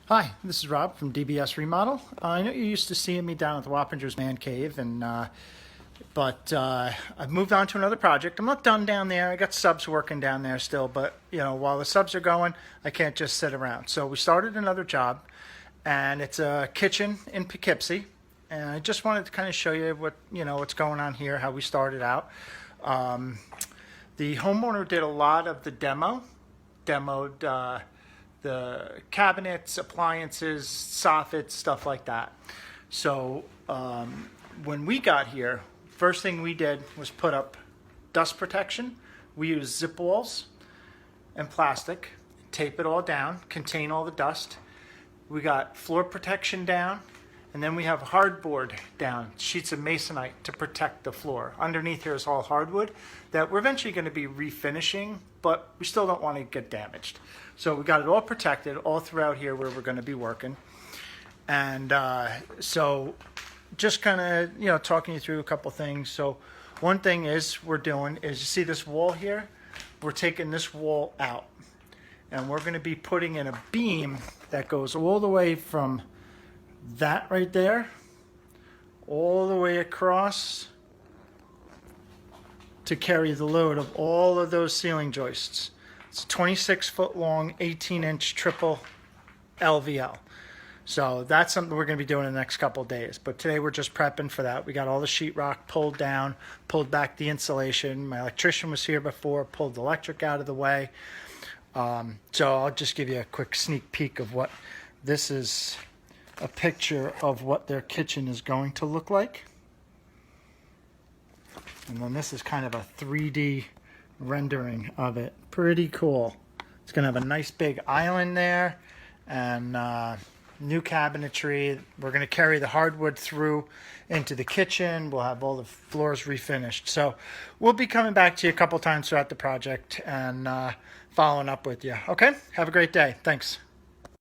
Hi, this is Rob from DBS Remodel. I know you're used to seeing me down at the Wappingers Man Cave, but I've moved on to another project. I'm not done down there. I got subs working down there still, but while the subs are going, I can't just sit around. So we started another job, and it's a kitchen in Poughkeepsie. And I just wanted to kind of show you what's going on here, how we started out. The homeowner did a lot of the demoed the cabinets, appliances, soffits, stuff like that. So when we got here, first thing we did was put up dust protection. We used zip walls and plastic, tape it all down, contain all the dust. We got floor protection down, and then we have hardboard down, sheets of masonite to protect the floor. Underneath here is all hardwood that we're eventually going to be refinishing, but we still don't want to get damaged. So we got it all protected all throughout here where we're going to be working. And so just kind of, talking you through a couple things. So one thing we're doing is, you see this wall here? We're taking this wall out. And we're going to be putting in a beam that goes all the way from that right there all the way across to carry the load of all of those ceiling joists. It's a 26-foot long, 18-inch triple LVL. So that's something we're going to be doing in the next couple of days. But today we're just prepping for that. We got all the sheetrock pulled down, pulled back the insulation. My electrician was here before, pulled the electric out of the way. So I'll just give you a quick sneak peek of what this is. A picture of what their kitchen is going to look like. And then this is kind of a 3D rendering of it. Pretty cool. It's going to have a nice big island there and new cabinetry. We're going to carry the hardwood through into the kitchen. We'll have all the floors refinished. So we'll be coming back to you a couple times throughout the project and following up with you. Okay? Have a great day. Thanks.